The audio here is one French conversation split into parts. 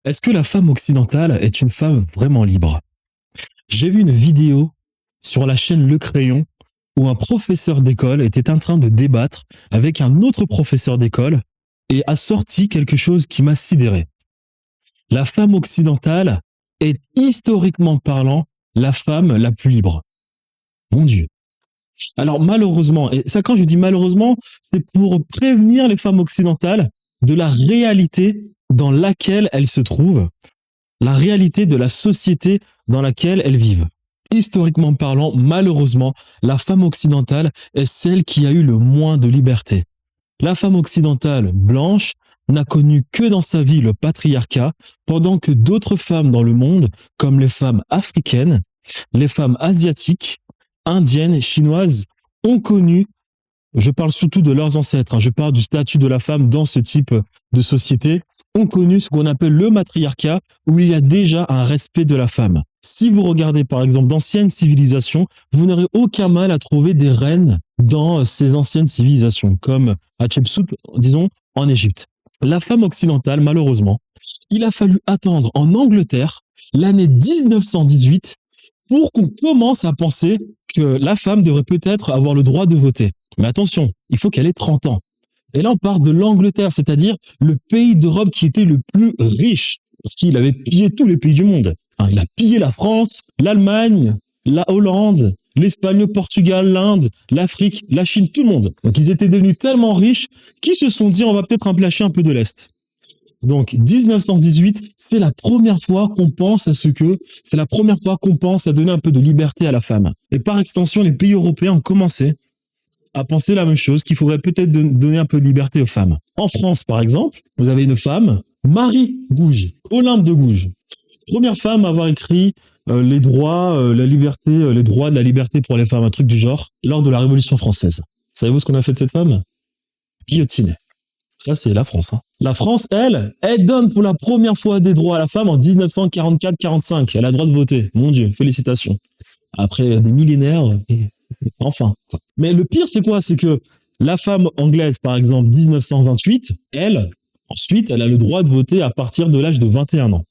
Est-ce que la femme occidentale est une femme vraiment libre? J'ai vu une vidéo sur la chaîne Le Crayon où un professeur d'école était en train de débattre avec un autre professeur d'école et a sorti quelque chose qui m'a sidéré. La femme occidentale est historiquement parlant la femme la plus libre. Mon Dieu. Alors malheureusement, et ça quand je dis malheureusement, c'est pour prévenir les femmes occidentales de la réalité dans laquelle elles se trouvent, la réalité de la société dans laquelle elles vivent. Historiquement parlant, malheureusement, la femme occidentale est celle qui a eu le moins de liberté. La femme occidentale blanche n'a connu que dans sa vie le patriarcat, pendant que d'autres femmes dans le monde, comme les femmes africaines, les femmes asiatiques, indiennes, chinoises, ont connu, je parle surtout de leurs ancêtres, je parle du statut de la femme dans ce type de société, ont connu ce qu'on appelle le matriarcat, où il y a déjà un respect de la femme. Si vous regardez par exemple d'anciennes civilisations, vous n'aurez aucun mal à trouver des reines dans ces anciennes civilisations, comme Hatshepsut, disons, en Égypte. La femme occidentale, malheureusement, il a fallu attendre en Angleterre l'année 1918 pour qu'on commence à penser que la femme devrait peut-être avoir le droit de voter. Mais attention, il faut qu'elle ait 30 ans. Et là, on parle de l'Angleterre, c'est-à-dire le pays d'Europe qui était le plus riche, parce qu'il avait pillé tous les pays du monde. Il a pillé la France, l'Allemagne, la Hollande, l'Espagne, le Portugal, l'Inde, l'Afrique, la Chine, tout le monde. Donc ils étaient devenus tellement riches qu'ils se sont dit on va peut-être lâcher un peu de l'Est. Donc 1918, c'est la première fois qu'on pense c'est la première fois qu'on pense à donner un peu de liberté à la femme. Et par extension, les pays européens ont commencé à penser la même chose, qu'il faudrait peut-être donner un peu de liberté aux femmes. En France, par exemple, vous avez une femme, Marie Gouge, Olympe de Gouges. Première femme à avoir écrit les droits, la liberté, les droits de la liberté pour les femmes, un truc du genre, lors de la Révolution française. Savez-vous ce qu'on a fait de cette femme? Guillotinée. Ça, c'est la France. La France, elle donne pour la première fois des droits à la femme en 1944-45. Elle a le droit de voter. Mon Dieu, félicitations. Après des millénaires, enfin. Mais le pire, c'est quoi? C'est que la femme anglaise, par exemple, 1928, ensuite, elle a le droit de voter à partir de l'âge de 21 ans.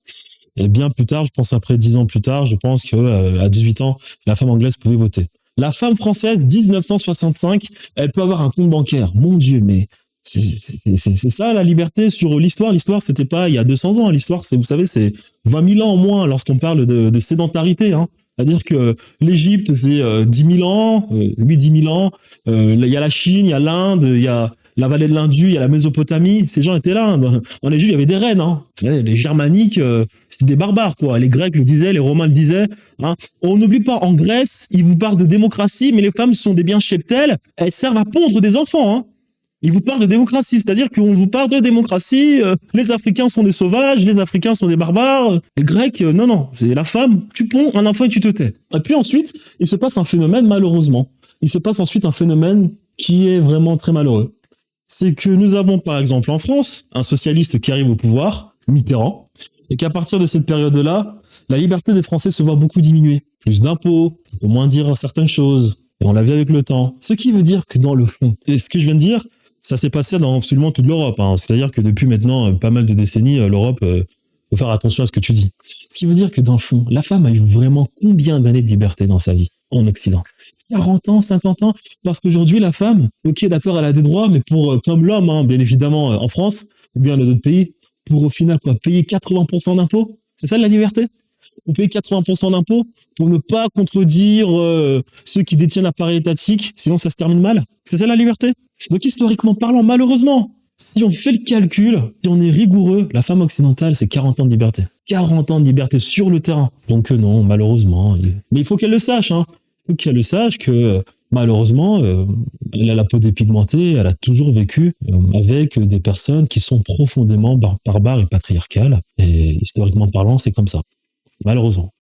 Et bien plus tard, je pense après 10 ans plus tard, je pense qu'à 18 ans, la femme anglaise pouvait voter. La femme française, 1965, elle peut avoir un compte bancaire. Mon Dieu, mais c'est ça la liberté sur l'histoire. L'histoire, c'était pas il y a 200 ans. L'histoire, vous savez, c'est 20 000 ans au moins lorsqu'on parle de sédentarité. C'est-à-dire que l'Égypte, c'est 10 000 ans, 10 000 ans. Il y a la Chine, il y a l'Inde, il y a la vallée de l'Indus, il y a la Mésopotamie. Ces gens étaient là. En Égypte, il y avait des reines. Les Germaniques, c'était des barbares, quoi. Les Grecs le disaient, les Romains le disaient. On n'oublie pas, en Grèce, ils vous parlent de démocratie, mais les femmes sont des biens cheptels. Elles servent à pondre des enfants. Ils vous parlent de démocratie, c'est-à-dire qu'on vous parle de démocratie, les Africains sont des sauvages, les Africains sont des barbares, les Grecs, non, c'est la femme, tu ponds un enfant et tu te tais. Et puis ensuite, il se passe un phénomène, malheureusement. Il se passe ensuite un phénomène qui est vraiment très malheureux. C'est que nous avons, par exemple, en France, un socialiste qui arrive au pouvoir, Mitterrand, et qu'à partir de cette période-là, la liberté des Français se voit beaucoup diminuer. Plus d'impôts, on peut moins dire certaines choses, et on l'a vu avec le temps. Ce qui veut dire que dans le fond, et ce que je viens de dire, ça s'est passé dans absolument toute l'Europe. C'est-à-dire que depuis maintenant pas mal de décennies, l'Europe, faut faire attention à ce que tu dis. Ce qui veut dire que dans le fond, la femme a eu vraiment combien d'années de liberté dans sa vie en Occident? 40 ans, 50 ans? Parce qu'aujourd'hui, la femme, ok, d'accord, elle a des droits, mais comme l'homme, bien évidemment, en France, ou bien dans d'autres pays, pour au final, payer 80% d'impôts? C'est ça la liberté? On paye 80% d'impôts pour ne pas contredire ceux qui détiennent l'appareil étatique, sinon ça se termine mal. C'est ça la liberté? Donc historiquement parlant, malheureusement, si on fait le calcul, si on est rigoureux, la femme occidentale, c'est 40 ans de liberté. 40 ans de liberté sur le terrain. Donc non, malheureusement. Mais il faut qu'elle le sache. Il faut qu'elle le sache que malheureusement, elle a la peau dépigmentée, elle a toujours vécu avec des personnes qui sont profondément barbares et patriarcales. Et historiquement parlant, c'est comme ça. Malheureusement.